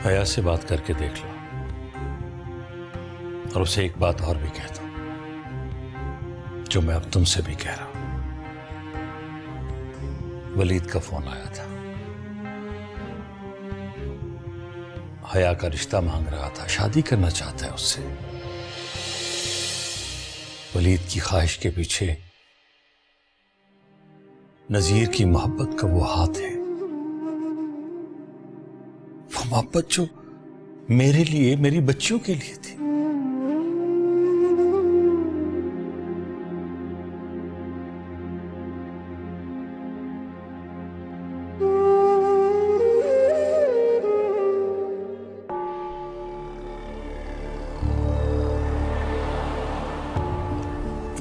हया से बात करके देख लो और उसे एक बात और भी कह दो जो मैं अब तुमसे भी कह रहा हूं। वलीद का फोन आया था, हया का रिश्ता मांग रहा था, शादी करना चाहता है उससे। वलीद की ख्वाहिश के पीछे नजीर की मोहब्बत का वो हाथ है, वो मोहब्बत जो मेरे लिए, मेरी बच्चियों के लिए थी।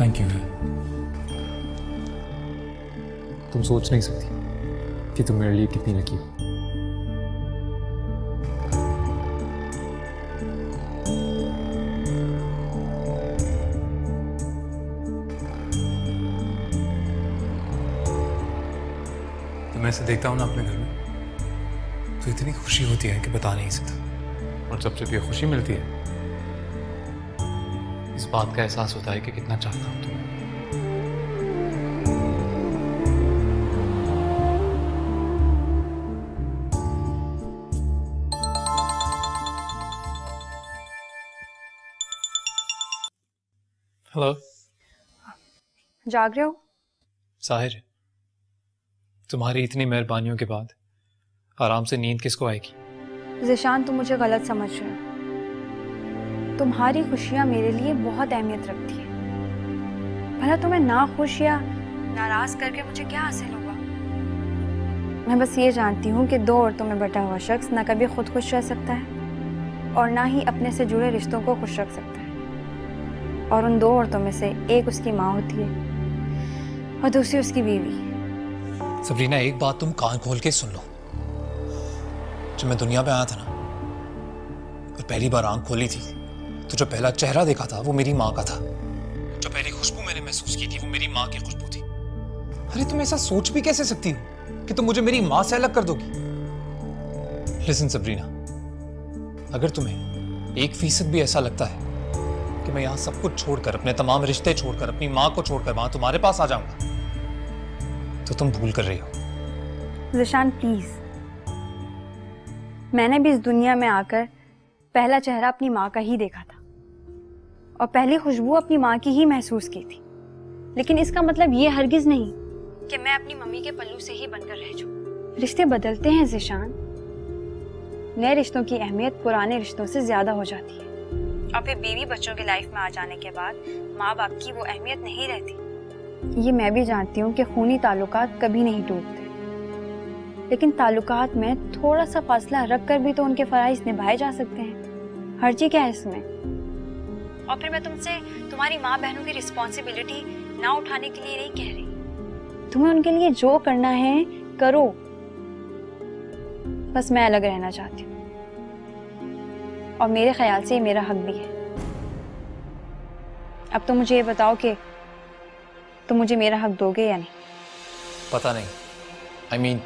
Thank you. तुम सोच नहीं सकती कि तुम मेरे लिए कितनी लकी हो। मैं ऐसे देखता हूँ ना अपने घर में, तो इतनी खुशी होती है कि बता नहीं सकता। और जब जब ये खुशी मिलती है, इस बात का एहसास होता है कि कितना चाहता हूँ तुम्हें। हेलो। जाग रहे हो? साहिर, तुम्हारी इतनी मेहरबानियों के बाद आराम से नींद किसको आएगी? ज़िशान, तुम मुझे गलत समझ रहे हो। तुम्हारी खुशियाँ मेरे लिए बहुत अहमियत रखती है। भला तुम्हें ना खुश या नाराज करके मुझे क्या हासिल होगा? मैं बस ये जानती हूँ कि दो औरतों में बटा हुआ शख्स ना कभी खुद खुश रह सकता है और ना ही अपने से जुड़े रिश्तों को खुश रख सकता है। और उन दो औरतों में से एक उसकी माँ होती है और दूसरी उसकी बीवी। सबरीना, एक बात तुम कान खोल के सुन लो। जब मैं दुनिया में आया था ना और पहली बार आंख खोली थी, तो जो पहला चेहरा देखा था वो मेरी माँ का था। जो पहली खुशबू मैंने महसूस की थी वो मेरी माँ की खुशबू थी। अरे तुम ऐसा सोच भी कैसे सकती हो कि तुम मुझे मेरी माँ से अलग कर दोगी? लिसन सबरीना, अगर तुम्हें 1% भी ऐसा लगता है कि मैं यहाँ सब कुछ छोड़कर, अपने तमाम रिश्ते छोड़कर, अपनी माँ को छोड़कर वहां तुम्हारे पास आ जाऊंगा, तो तुम भूल कर रही हो। ज़िशान प्लीज, मैंने भी इस दुनिया में आकर पहला चेहरा अपनी माँ का ही देखा था और पहली खुशबू अपनी माँ की ही महसूस की थी। लेकिन इसका मतलब ये हरगिज नहीं कि मैं अपनी मम्मी के पल्लू से ही बनकर रह जाऊं। रिश्ते बदलते हैं ज़िशान। नए रिश्तों की अहमियत पुराने रिश्तों से ज्यादा हो जाती है और फिर बीवी बच्चों की लाइफ में आ जाने के बाद माँ बाप की वो अहमियत नहीं रहती। ये मैं भी जानती हूँ कि खूनी ताल्लुकात कभी नहीं टूटते, लेकिन ताल्लुकात में थोड़ा सा फासला रख कर भी तो उनके फराइज निभाए जा सकते हैं। हर्जी क्या है इसमें? और फिर मैं तुमसे तुम्हारी माँ बहनों की रिस्पॉन्सिबिलिटी ना उठाने के लिए नहीं कह रही। तुम्हें उनके लिए जो करना है करो, बस मैं अलग रहना चाहती हूँ और मेरे ख्याल से ये मेरा हक भी है। अब तो मुझे ये बताओ कि तुम मुझे मेरा हक दोगे या नहीं? पता नहीं, I mean,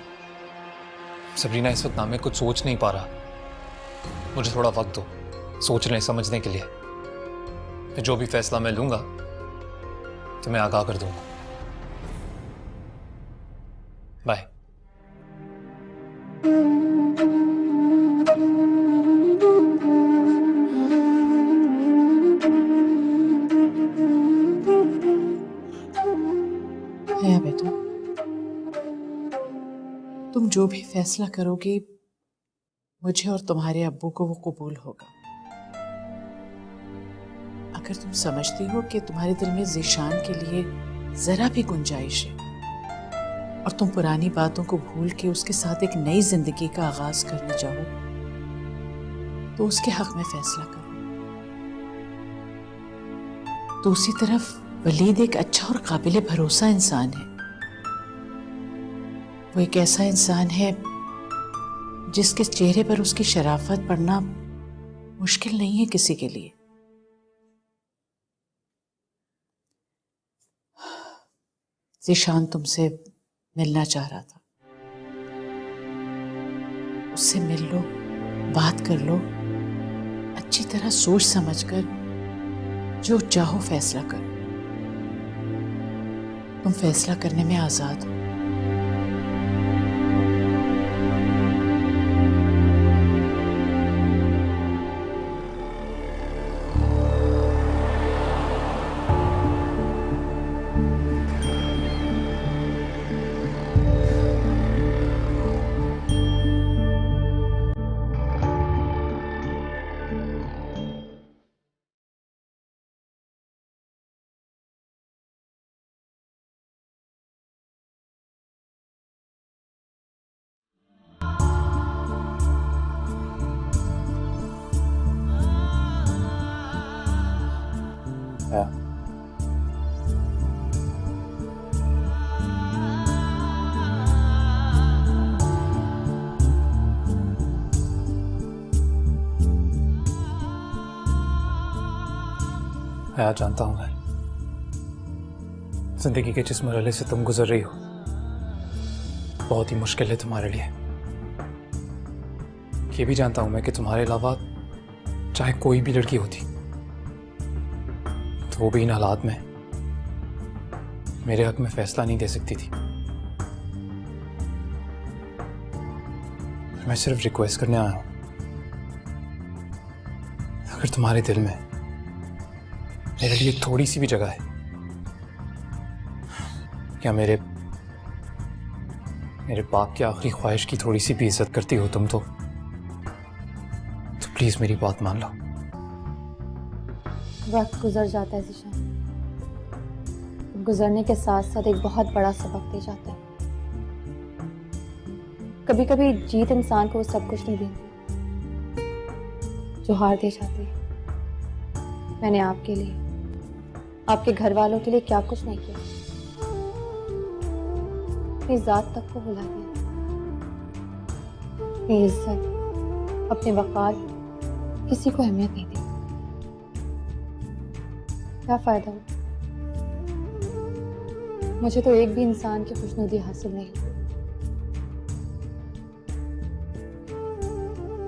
सबरीना, इस वक्त ना मैं कुछ सोच नहीं पा रहा। मुझे थोड़ा वक्त दो सोचने समझने के लिए। फिर जो भी फैसला मैं लूंगा तो मैं आगाह कर दूंगा। बाय। है बेटा, तुम जो भी फैसला करोगी मुझे और तुम्हारे अब्बू को वो कबूल होगा। अगर तुम समझती हो कि तुम्हारे दिल में ज़ीशान के लिए जरा भी गुंजाइश है और तुम पुरानी बातों को भूल के उसके साथ एक नई जिंदगी का आगाज करना चाहो, तो उसके हक में फैसला करो। दूसरी तरफ वलीद एक अच्छा और काबिल भरोसा इंसान है। वो एक ऐसा इंसान है जिसके चेहरे पर उसकी शराफत पढ़ना मुश्किल नहीं है किसी के लिए। ज़ीशान तुमसे मिलना चाह रहा था। उससे मिल लो, बात कर लो, अच्छी तरह सोच समझ कर जो चाहो फैसला करो। तुम फैसला करने में आजाद हो। मैं जानता हूं मैं जिंदगी के जिस मरहले से तुम गुजर रही हो बहुत ही मुश्किल है तुम्हारे लिए। ये भी जानता हूं मैं कि तुम्हारे अलावा चाहे कोई भी लड़की होती तो वो भी इन हालात में मेरे हक में फैसला नहीं दे सकती थी। मैं सिर्फ रिक्वेस्ट करने आया हूं, अगर तुम्हारे दिल में मेरे लिए थोड़ी सी भी जगह है, क्या मेरे बाप की आखिरी ख्वाहिश की थोड़ी सी भी इज्जत करती हो तुम तो प्लीज मेरी बात मान लो। वक्त गुजर जाता है ज़ीशान, गुजरने के साथ साथ एक बहुत बड़ा सबक दे जाता है। कभी कभी जीत इंसान को वो सब कुछ नहीं देती जो हार दे जाती है। मैंने आपके लिए, आपके घर वालों के लिए क्या कुछ नहीं किया, अपनी जात तक को भुला दिया, अपनी इज्जत, अपने वकार, किसी को अहमियत नहीं दी। क्या फायदा हो? मुझे तो एक भी इंसान की खुशनुदी हासिल नहीं।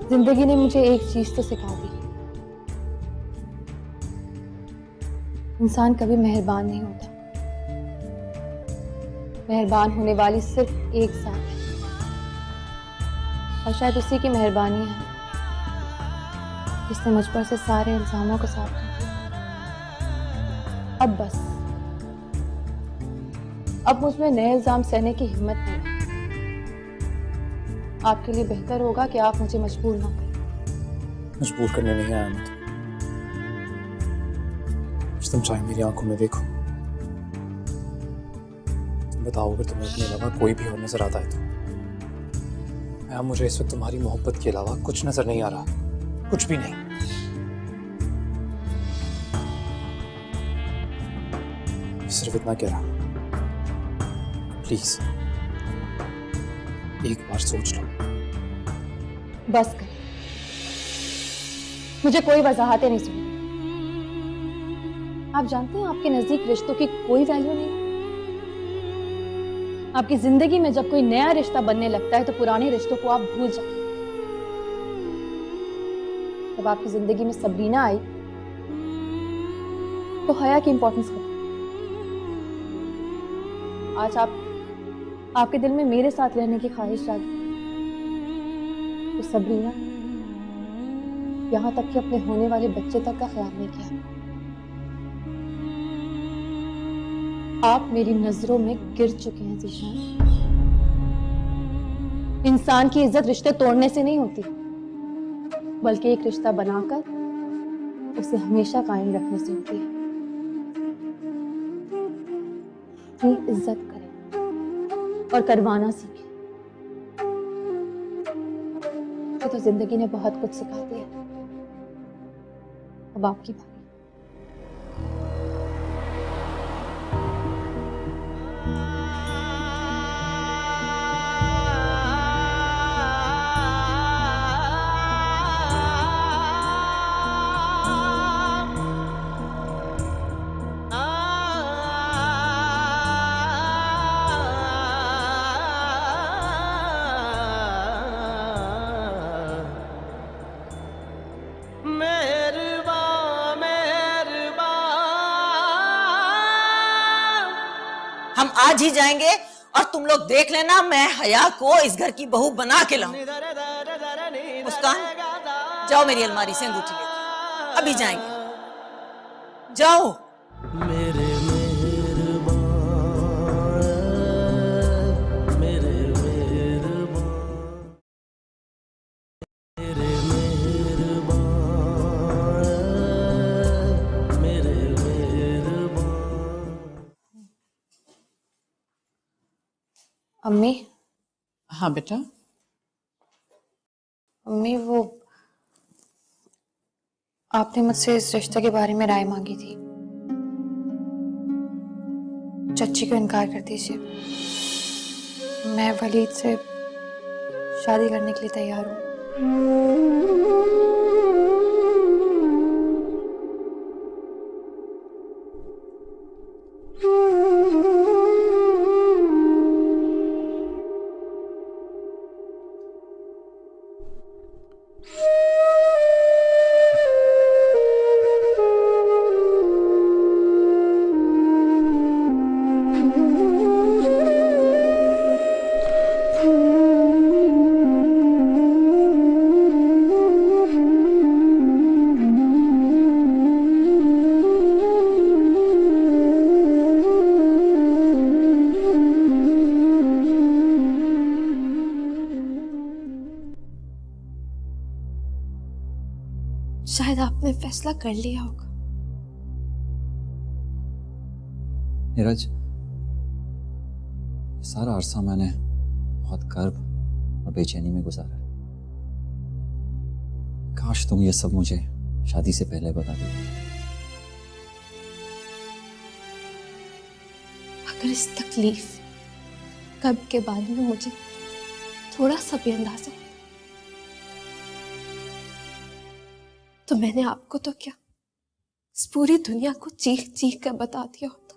जिंदगी ने मुझे एक चीज तो सिखा दी, इंसान कभी मेहरबान नहीं होता। मेहरबान होने वाली सिर्फ एक जात है, और शायद उसी की मेहरबानी है जिसने मुझ पर से सारे इल्जामों को साफ कर दिया। अब बस, अब मुझ में नए इल्जाम सहने की हिम्मत नहीं। आपके लिए बेहतर होगा कि आप मुझे मजबूर ना करें। मजबूर करने नहीं आया मैं तो। तुम चाहे मेरी आंखों में देखो, तुम बताओ अगर तुम्हें अपने अलावा कोई भी और नजर आता है तो। मैं मुझे इस वक्त तुम्हारी मोहब्बत के अलावा कुछ नजर नहीं आ रहा, कुछ भी नहीं। सिर्फ इतना कह रहा, प्लीज एक बार सोच लो। बस कर, मुझे कोई वजाहतें नहीं सुनी। आप जानते हैं आपके नजदीक रिश्तों की कोई वैल्यू नहीं। आपकी जिंदगी में जब कोई नया रिश्ता बनने लगता है तो पुराने रिश्तों को आप भूल जाते हैं। जब आपकी जिंदगी में सबरीना आई तो हया की इंपॉर्टेंस खत्म। आज आपके दिल में मेरे साथ रहने की ख्वाहिश जागी तो सबरीना यहां तक कि अपने होने वाले बच्चे तक का ख्याल नहीं किया। आप मेरी नजरों में गिर चुके हैं ज़ीशान। इंसान की इज्जत रिश्ते तोड़ने से नहीं होती, बल्कि एक रिश्ता बनाकर उसे हमेशा कायम रखने से होती है। अपनी इज्जत करें और करवाना सीखें। तो जिंदगी ने बहुत कुछ सिखा दिया, अब आपकी बारी। आज ही जाएंगे और तुम लोग देख लेना, मैं हया को इस घर की बहू बना के लाऊं। मुस्कान, जाओ मेरी अलमारी से अंगूठी लेके, अभी जाएंगे, जाओ। अम्मी, हाँ बेटा। अम्मी वो आपने मुझसे इस रिश्ते के बारे में राय मांगी थी। चच्ची को इनकार कर दीजिए, मैं वलीद से शादी करने के लिए तैयार हूँ। शायद आपने फैसला कर लिया होगा। नीरज, सारा अरसा मैंने बहुत कर्ब और बेचैनी में गुजारा है। काश तुम ये सब मुझे शादी से पहले बता देती। अगर इस तकलीफ कर्ब के बारे में मुझे थोड़ा सा भी अंदाजा होता तो मैंने आपको तो क्या, इस पूरी दुनिया को चीख चीख कर बता दिया होता।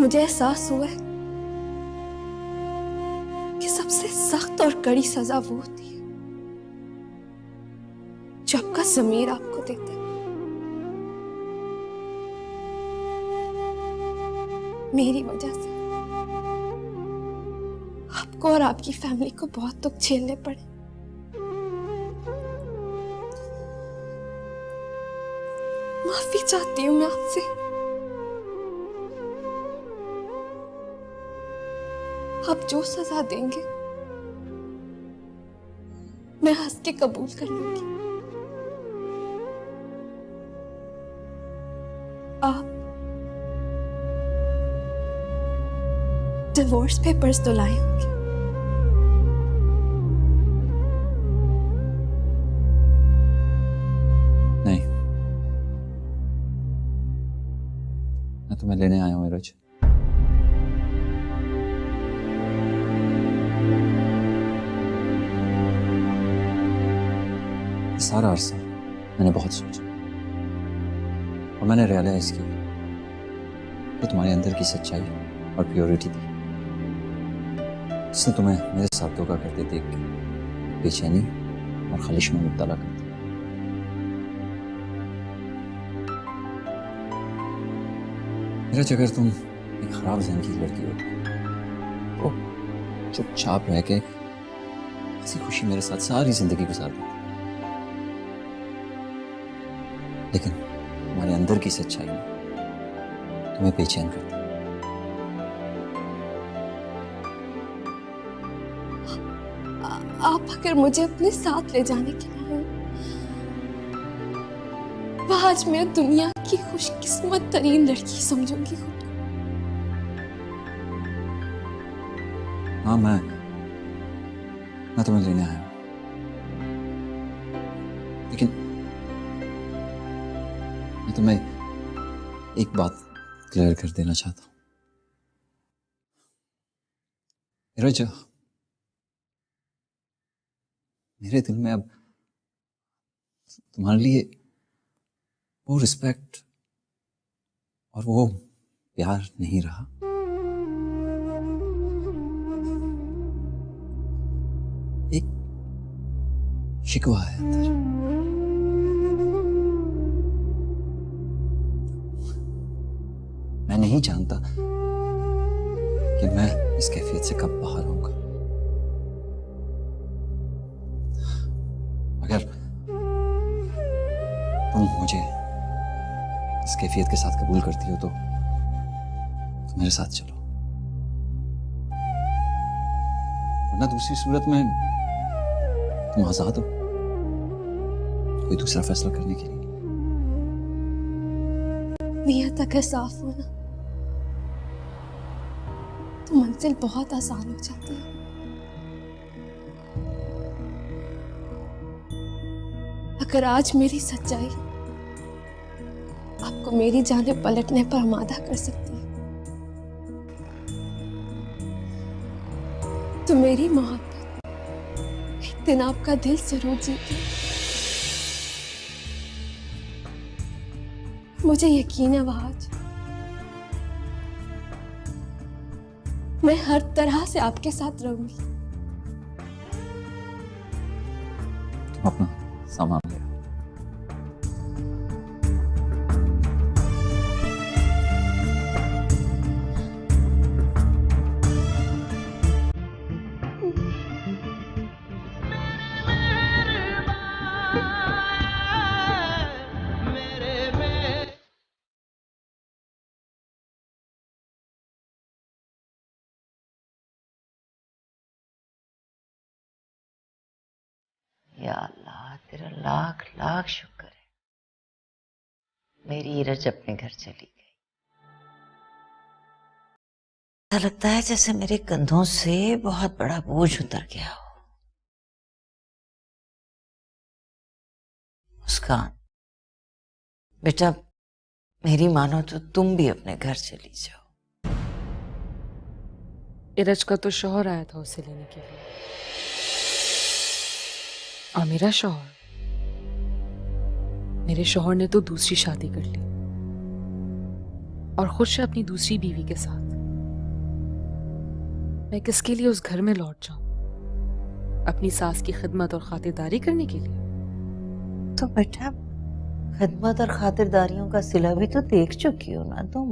मुझे एहसास हुआ है कि सबसे सख्त और कड़ी सजा वो होती है जो आपका ज़मीर आपको देता है। मेरी वजह से आपको और आपकी फैमिली को बहुत दुख झेलने पड़े। माफी चाहती हूँ मैं आपसे। आप जो सजा देंगे मैं हंस के कबूल कर लूंगी। आप डिवोर्स पेपर्स तो लाए होंगे। नहीं, मैं तुम्हें लेने आया हूँ नीरज। सारा अरसा मैंने बहुत सोचा और मैंने रियलाइज किया कि तुम्हारे अंदर की सच्चाई और प्योरिटी थी जिसने तुम्हें मेरे साथ धोखा करते देख के बेचैनी और खलिश में मुब्तला कर दिया। नीरज, अगर तुम एक खराब ज़हन की लड़की होती तो चुपचाप रह के हंसी खुशी मेरे साथ सारी जिंदगी गुजार देती, लेकिन तुम्हारे अंदर की सच्चाई तुम्हें बेचैन करती। आप अगर मुझे अपने साथ ले जाने के लिए वह आज मैं दुनिया की खुशकिस्मत तरीन लड़की समझूंगी खुद को। हाँ, मैं तुम्हें लेने आया हूं, लेकिन मैं तुम्हें एक बात क्लियर कर देना चाहता हूं। नीरज, मेरे दिल में अब तुम्हारे लिए वो रिस्पेक्ट और वो प्यार नहीं रहा। एक शिकवा है अंदर। नहीं जानता कि मैं इस कैफियत से कब बाहर आऊंगा। अगर तुम मुझे इस कैफियत के साथ कबूल करती हो तो मेरे साथ चलो, वरना दूसरी सूरत में तुम आजाद हो कोई दूसरा फैसला करने के लिए। नीयत अगर साफ हो ना तो मंजिल बहुत आसान हो जाती है। अगर आज मेरी सच्चाई आपको मेरी जानिब पलटने पर आमादा कर सकती है तो मेरी मोहब्बत एक दिन आपका दिल जरूर जीती। मुझे यकीन है वहाज, मैं हर तरह से आपके साथ रहूंगी। तुम अपना सामान ले आओ। या अल्लाह, तेरा लाख लाख शुक्र है मेरी इरज अपने घर चली गई। ऐसा लगता है जैसे मेरे कंधों से बहुत बड़ा बोझ उतर गया हो। मुस्कान बेटा, मेरी मानो तो तुम भी अपने घर चली जाओ। इरज का तो शौहर आया था उसे लेने के लिए, और मेरा शौहर, मेरे शौहर ने तो दूसरी शादी कर ली और खुश है अपनी दूसरी बीवी के साथ। मैं किसके लिए उस घर में लौट जाऊं? अपनी सास की खिदमत और खातिरदारी करने के लिए? तो बेटा, खिदमत और खातिरदारियों का सिला भी तो देख चुकी हो ना तुम।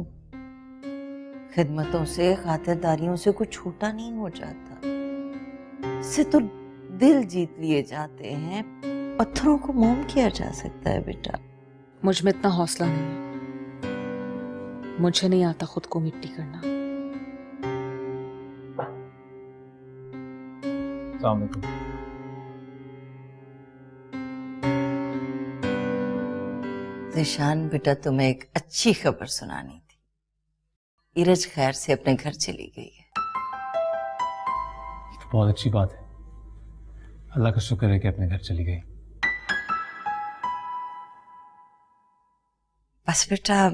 खिदमतों से, खातिरदारियों से कुछ छोटा नहीं हो जाता। इससे तो दिल जीत लिए जाते हैं, पत्थरों को मोम किया जा सकता है बेटा। मुझ में इतना हौसला नहीं है, मुझे नहीं आता खुद को मिट्टी करना। अस्सलाम वालेकुम। ज़ीशान बेटा, तुम्हें एक अच्छी खबर सुनानी थी। इरज खैर से अपने घर चली गई है। तो बहुत अच्छी बात है, अल्लाह का शुक्र है कि अपने घर चली गई। बस बेटा,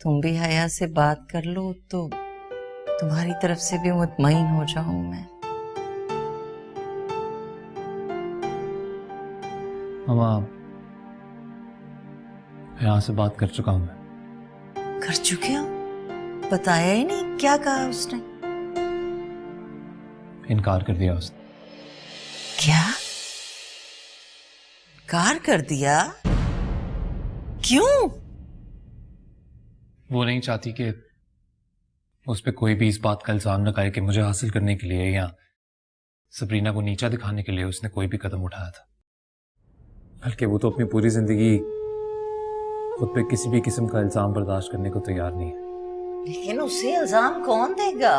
तुम भी हया से बात कर लो तो तुम्हारी तरफ से भी मुतमईन हो जाऊं मैं। मामा, यहाँ से बात कर चुका हूं मैं। कर चुके हो? बताया ही नहीं, क्या कहा उसने? इनकार कर दिया उसने। क्या? इनकार कर दिया? क्यों? वो नहीं चाहती कि उस पे कोई भी इस बात का इल्जाम लगाए कि मुझे हासिल करने के लिए या सबरीना को नीचा दिखाने के लिए उसने कोई भी कदम उठाया था। बल्कि वो तो अपनी पूरी जिंदगी खुद पे किसी भी किस्म का इल्जाम बर्दाश्त करने को तैयार नहीं है। लेकिन उसे इल्जाम कौन देगा?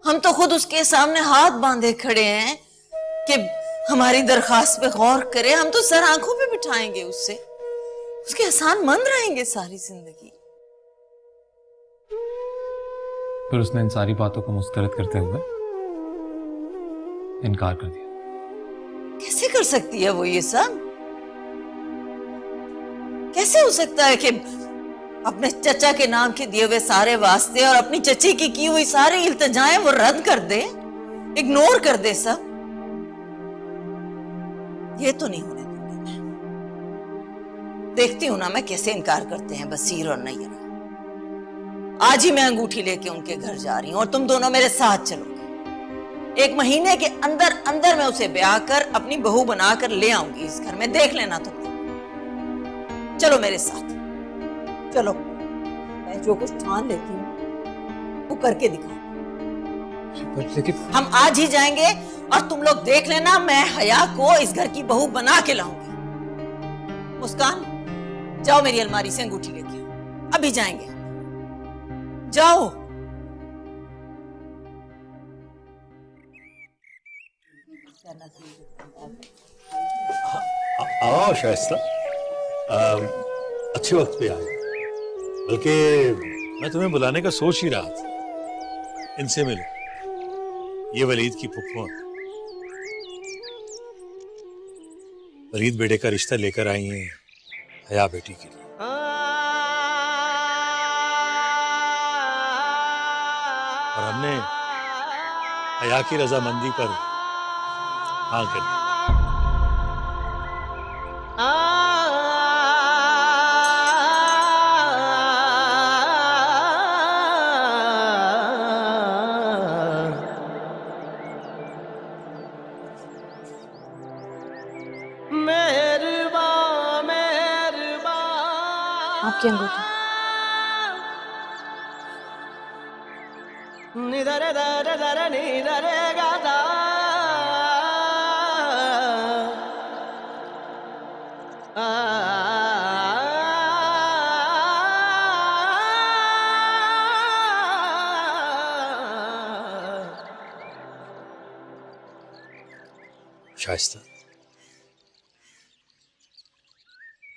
हम तो खुद उसके सामने हाथ बांधे खड़े हैं कि हमारी दरखास्त पे गौर करे। हम तो सर आंखों पे बिठाएंगे उससे, उसके एहसान मंद रहेंगे सारी जिंदगी। फिर उसने इन सारी बातों को मुस्तरद करते हुए इनकार कर दिया। कैसे कर सकती है वो ये सब? कैसे हो सकता है कि अपने चचा के नाम के दिए हुए सारे वास्ते और अपनी चची की हुई सारे इल्तिजाएं वो रद्द कर दे, इग्नोर कर दे सब? ये तो नहीं होने दूंगी मैं। देखती हूं ना मैं कैसे इनकार करते हैं बसीर और नैयरा। आज ही मैं अंगूठी लेके उनके घर जा रही हूं और तुम दोनों मेरे साथ चलोगे। 1 महीने के अंदर अंदर मैं उसे ब्याह कर अपनी बहू बनाकर ले आऊंगी इस घर में। देख लेना तुम। चलो मेरे साथ, चलो। मैं जो कुछ ठान लेती हूँ वो करके दिखा। लेकिन हम आज ही जाएंगे और तुम लोग देख लेना, मैं हया को इस घर की बहू बना के लाऊंगी। मुस्कान, जाओ मेरी अलमारी से अंगूठी लेके आओ, अभी जाएंगे। जाओ। आओ शाइस्ता, अच्छे वक्त पे आए। बल्कि मैं तुम्हें बुलाने का सोच ही रहा था। इनसे मिलो, ये वलीद की फुफुआ। वलीद बेटे का रिश्ता लेकर आई हैं हया बेटी के लिए। और हमने हया की रजामंदी पर हाँ कर दी। आपकी अंगूठी। शाइस्ता,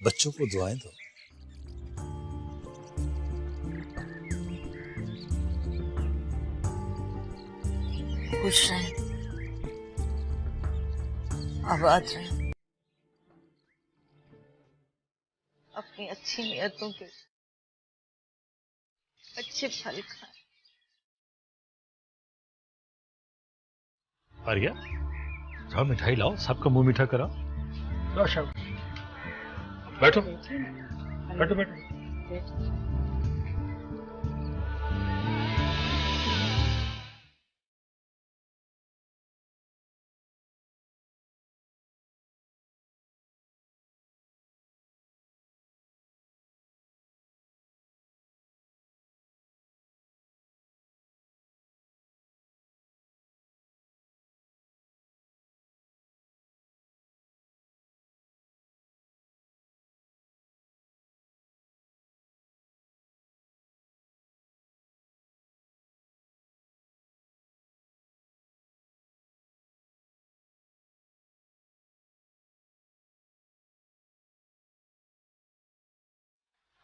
बच्चों को दुआएं दो। खुश रहें, आबाद रहें, अपनी अच्छी नियतों के अच्छे फल खाएं। आर्या, जाओ मिठाई लाओ, सबका मुंह मीठा कराओ। जाओ शाबाश, बैठो बैठो बैठो।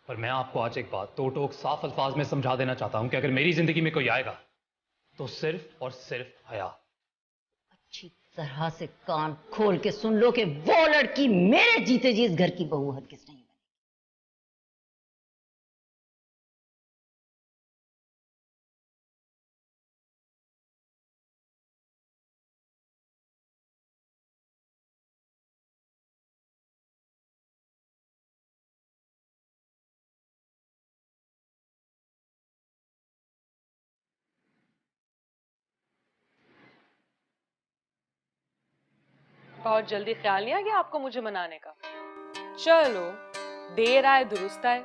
पर मैं आपको आज एक बात टोक साफ अल्फाज में समझा देना चाहता हूं कि अगर मेरी जिंदगी में कोई आएगा तो सिर्फ और सिर्फ हया। अच्छी तरह से कान खोल के सुन लो कि वो लड़की मेरे जीते जी इस घर की बहू हरगिज नहीं बनेगी। बहुत जल्दी ख्याल नहीं आ गया आपको मुझे मनाने का? चलो, देर आए दुरुस्त आए।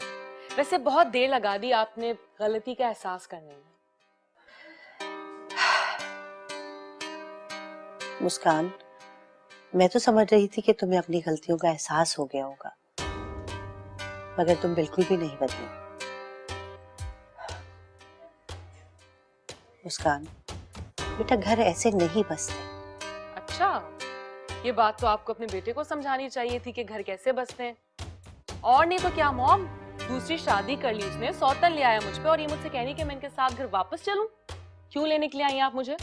वैसे बहुत देर लगा दी आपने गलती का एहसास करने में। मुस्कान, मैं तो समझ रही थी कि तुम्हें अपनी गलतियों का एहसास हो गया होगा, मगर तुम बिल्कुल भी नहीं बदली। मुस्कान बेटा, घर ऐसे नहीं बसते। अच्छा, ये बात तो आपको अपने बेटे को समझानी चाहिए थी कि घर कैसे बसते हैं। और नहीं तो क्या मॉम, दूसरी शादी कर ली उसने, सौतन ले आया मुझ पे और ये मुझसे कह रही कि मैं इनके साथ घर वापस चलूं। क्यों लेने के लिए आई आप मुझे?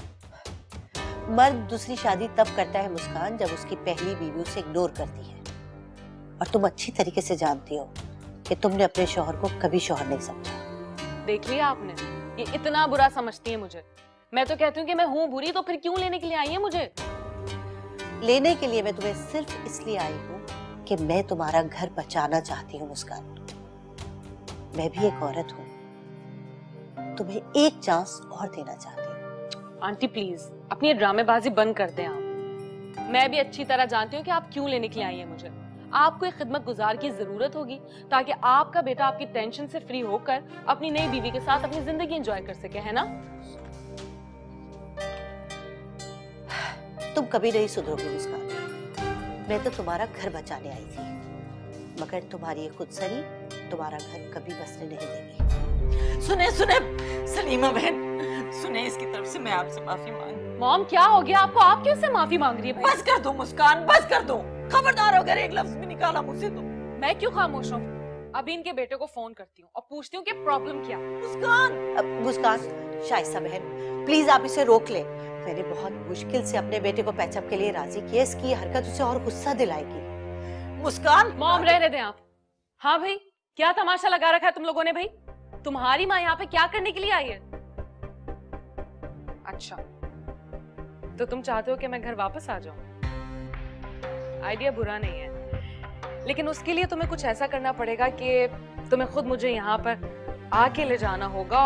मर्द दूसरी शादी तब करता है मुस्कान, जब उसकी पहली बीवी उसे इग्नोर करती है। और तुम अच्छी तरीके से जानती हो कि तुमने अपने शौहर को कभी शौहर नहीं समझा। देख लिया आपने, ये इतना बुरा समझती है मुझे। मैं तो कहती हूँ कि मैं हूँ बुरी, तो फिर क्यों लेने के लिए आई है मुझे? लेने के लिए मैं तुम्हें सिर्फ इसलिए आई हूँ कि मैं तुम्हारा घर बचाना चाहती हूँ मुस्कान। मैं भी एक औरत हूँ, तुम्हें एक चांस और देना चाहती हूँ। आंटी प्लीज अपनी ड्रामेबाजी बंद कर दें आप। मैं भी अच्छी तरह जानती हूँ कि आप क्यों लेने के लिए आई हैं मुझे। आपको एक खिदमत गुजार की जरूरत होगी ताकि आपका बेटा आपकी टेंशन से फ्री होकर अपनी नई बीवी के साथ अपनी जिंदगी एंजॉय कर सके, है ना? तुम कभी नहीं सुधरोगी मुस्कान। मैं तो तुम्हारा घर बचाने आई थी, मगर तुम्हारी ये खुदसरी तुम्हारा घर कभी बसने नहीं देगी। सुने सुने सलीमा बहन, सुने, इसकी तरफ से मैं आपसे माफी मांग। मॉम क्या हो गया आपको? आप क्यों से माफी मांग रही है भाई? बस कर दो मुस्कान, बस कर दो। खबरदार अगर एक लफ्ज भी निकाला मुझसे तो। मैं क्यों खामोश हूँ? अभी इनके बेटे को फोन करती हूँ और पूछती हूँ कि प्रॉब्लम क्या। मुस्कान, शाइस्ता बहन प्लीज आप इसे रोक ले। मैंने बहुत मुश्किल से अपने बेटे को पैचअप के लिए राजी किया, इसकी हरकत उसे और गुस्सा दिलाएगी। मुस्कान, मॉम रहने दें आप। हाँ भाई, क्या तमाशा लगा रखा है तुम लोगों ने भाई? तुम्हारी माँ यहाँ पे क्या करने के लिए आई है? अच्छा, तो तुम चाहते हो कि मैं घर वापस आ जाऊं? आइडिया बुरा नहीं है, लेकिन उसके लिए तुम्हें कुछ ऐसा करना पड़ेगा कि तुम्हें खुद मुझे यहाँ पर आके ले जाना होगा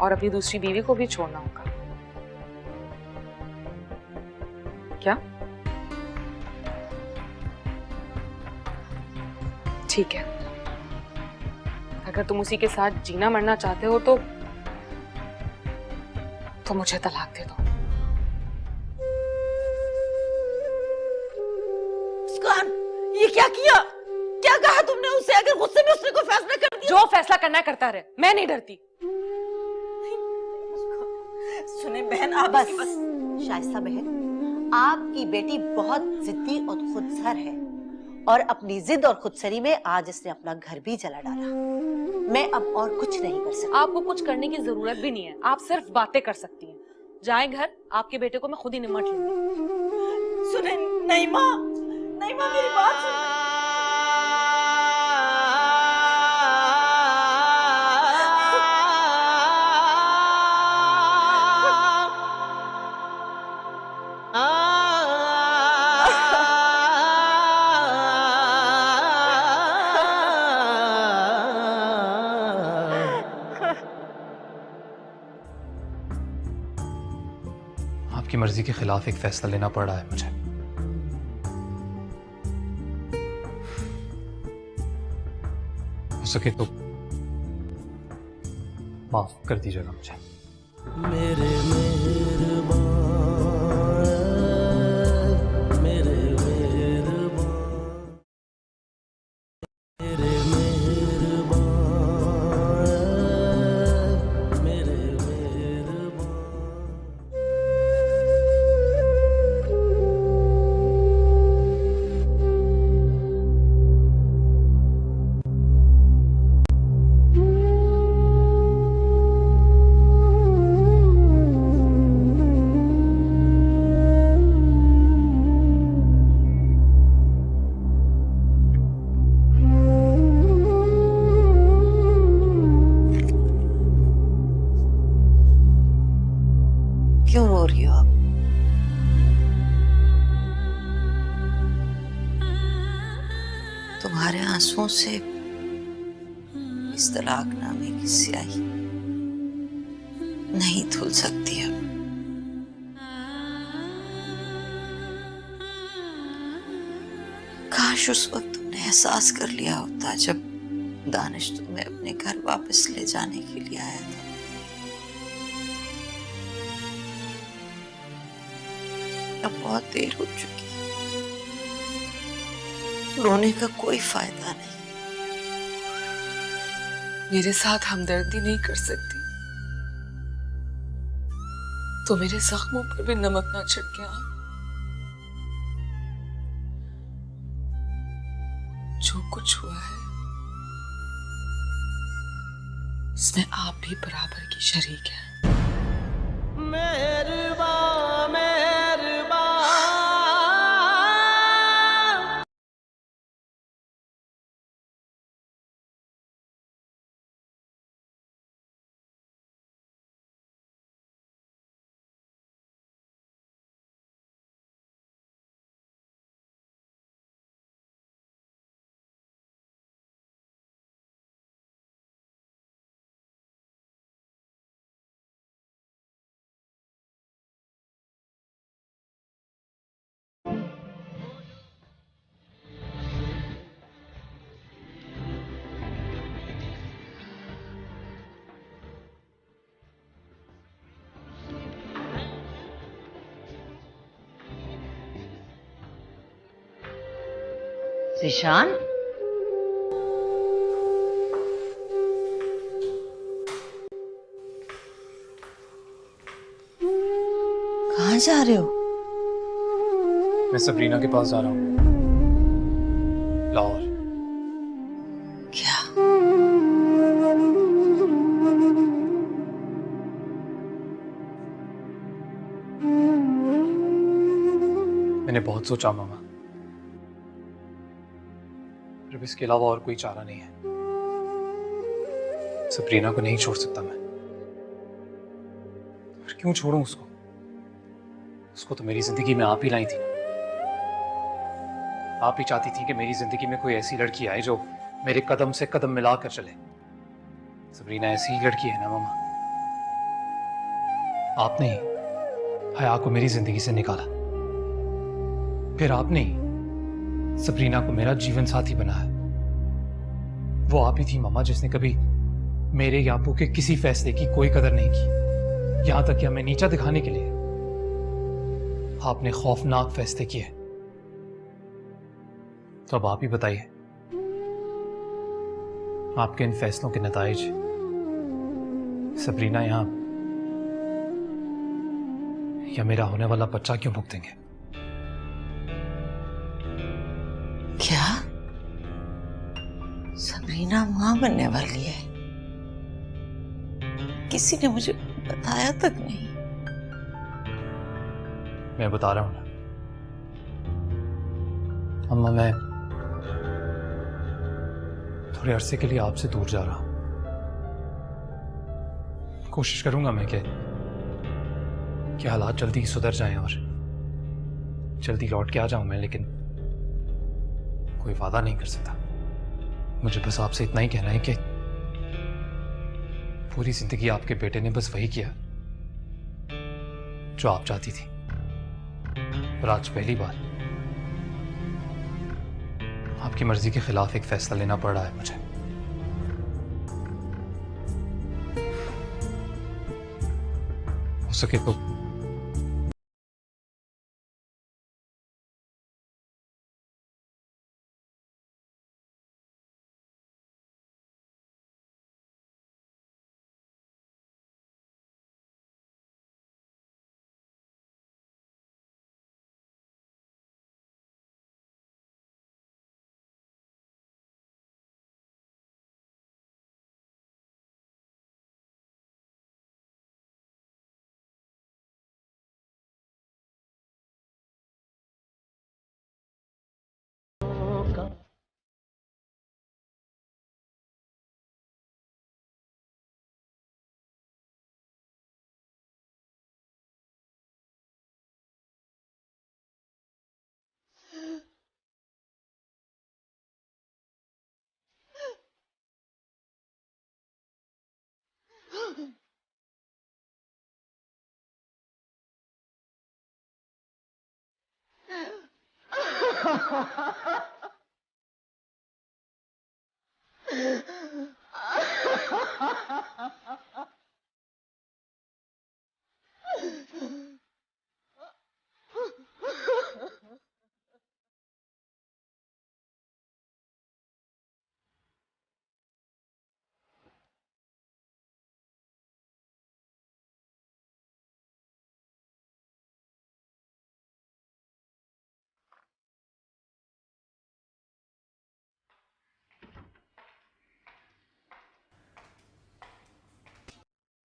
और अपनी दूसरी बीवी को भी छोड़ना होगा। क्या? ठीक है, अगर तुम उसी के साथ जीना मरना चाहते हो तो मुझे तलाक दे दो। मुस्कान, ये क्या किया? क्या कहा तुमने उससे? अगर गुस्से में उसने कोई फैसला कर दिया? जो फैसला करना है करता रहे, मैं नहीं डरती। सुने बहन, आप बस शाइस्ता बहन, आपकी बेटी बहुत जिद्दी और खुदसर है और अपनी जिद और खुदसरी में आज इसने अपना घर भी जला डाला। मैं अब और कुछ नहीं कर सकती। आपको कुछ करने की जरूरत भी नहीं है, आप सिर्फ बातें कर सकती हैं। जाएं घर, आपके बेटे को मैं खुद ही निमट लूंगी। सुने, नहीं माँ, नहीं माँ, मेरी बात सुन। आपकी मर्जी के खिलाफ एक फैसला लेना पड़ रहा है मुझे। हो सके तो माफ कर दीजिएगा मुझे। मेरे मेहरबान, मेरे मेहरबान, मेरे मेहरबान, मेरे मेहरबान। क्यों रो रही हो आप? तुम्हारे आंसुओं से इस तलाकनामे की स्याही नहीं धुल सकती अब। काश उस वक्त तुमने एहसास कर लिया होता जब दानिश तुम्हें अपने घर वापस ले जाने के लिए आया था। अब बहुत देर हो चुकी है, रोने का कोई फायदा नहीं। मेरे साथ हमदर्दी नहीं कर सकती तो मेरे जख्मों पर भी नमक ना छिड़के आप। जो कुछ हुआ है उसमें आप भी बराबर की शरीक हैं। ईशान, कहाँ जा रहे हो? मैं सबरीना के पास जा रहा हूँ, लाहौर। क्या? मैंने बहुत सोचा मामा, पर अब इसके अलावा और कोई चारा नहीं है। सबरीना को नहीं छोड़ सकता मैं। पर क्यों छोड़ूं उसको? उसको तो मेरी जिंदगी में आप ही लाई थी। आप ही चाहती थी कि मेरी जिंदगी में कोई ऐसी लड़की आए जो मेरे कदम से कदम मिलाकर चले। सबरीना ऐसी ही लड़की है ना मामा। आपने ही हया को मेरी जिंदगी से निकाला, फिर आपने ही सबरीना को मेरा जीवन साथी बनाया। वो आप ही थी मामा जिसने कभी मेरे या आपू के किसी फैसले की कोई कदर नहीं की, यहां तक कि हमें नीचा दिखाने के लिए आपने खौफनाक फैसले किए। तो अब आप ही बताइए, आपके इन फैसलों के नताइज सबरीना यहां या मेरा होने वाला बच्चा क्यों भुगतेंगे? क्या? सबरीना मां बनने वाली है? किसी ने मुझे बताया तक नहीं। मैं बता रहा हूं ना अम्मा, मैं थोड़े अरसे के लिए आपसे दूर जा रहा हूं। कोशिश करूंगा मैं कि हालात जल्दी ही सुधर जाएं और जल्दी लौट के आ जाऊं मैं, लेकिन कोई वादा नहीं कर सकता। मुझे बस आपसे इतना ही कहना है कि पूरी जिंदगी आपके बेटे ने बस वही किया जो आप चाहती थी, और आज पहली बार आपकी मर्जी के खिलाफ एक फैसला लेना पड़ रहा है मुझे। हो सके तो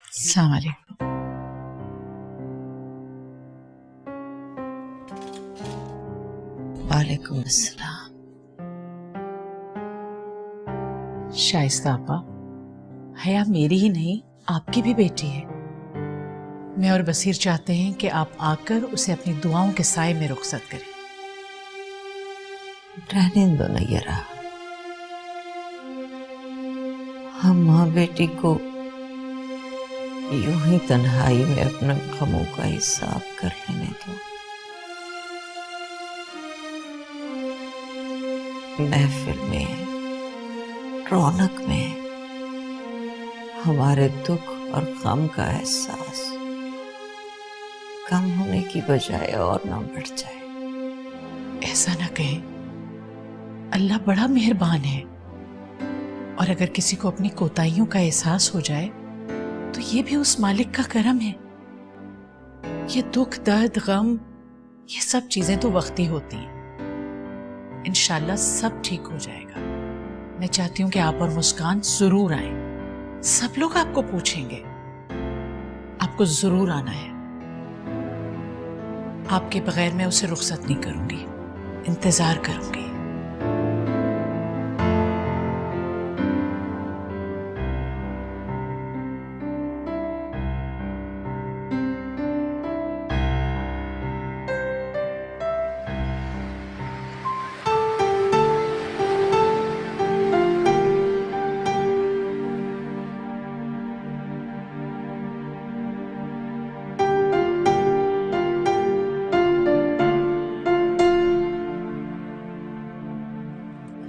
अस्सलाम वालेकुम। वालेकुम अस्सलाम। शाइस्ता आपा, हया मेरी ही नहीं आपकी भी बेटी है। मैं और बसीर चाहते हैं कि आप आकर उसे अपनी दुआओं के साए में रुखसत करें। रहने दो नैयरा, हम माँ बेटी को यूं ही तन्हाई में अपने गमों का हिसाब कर लेने दो। महफिल में, रौनक में हमारे दुख और गम का एहसास कम होने की बजाय और ना बढ़ जाए। ऐसा ना कहें, अल्लाह बड़ा मेहरबान है, और अगर किसी को अपनी कोताहियों का एहसास हो जाए तो ये भी उस मालिक का करम है। ये दुख, दर्द, गम, ये सब चीजें तो वक्ती होती हैं। इंशाल्लाह सब ठीक हो जाएगा। मैं चाहती हूं कि आप और मुस्कान जरूर आए। सब लोग आपको पूछेंगे, आपको जरूर आना है। आपके बगैर मैं उसे रुखसत नहीं करूंगी, इंतजार करूंगी।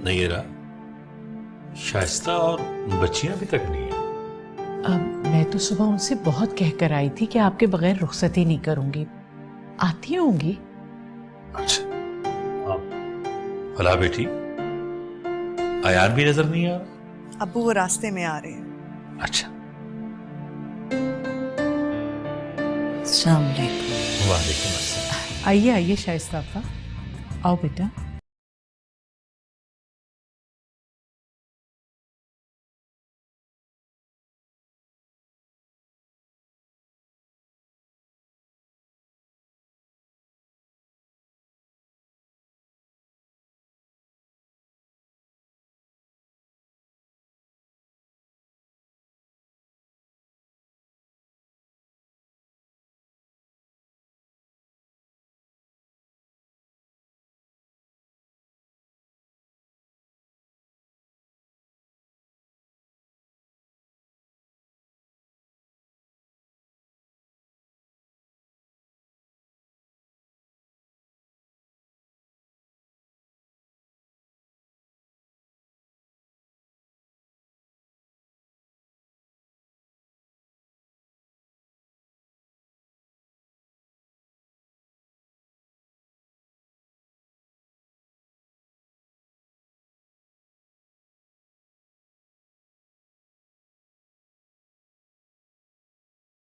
नैरा, शाइस्ता और बच्चियां अभी तक नहीं है। मैं तो सुबह उनसे बहुत कहकर आई थी कि आपके बगैर रुखसत ही नहीं करूंगी। आती होंगी। अच्छा, भला बेटी, आयान भी नजर नहीं आ रहा? अब्बू वो रास्ते में आ रहे हैं। अच्छा, अस्सलाम वालेकुम। वालेकुम अस्सलाम। आइए आइए शाइस्ता आपा, आओ बेटा।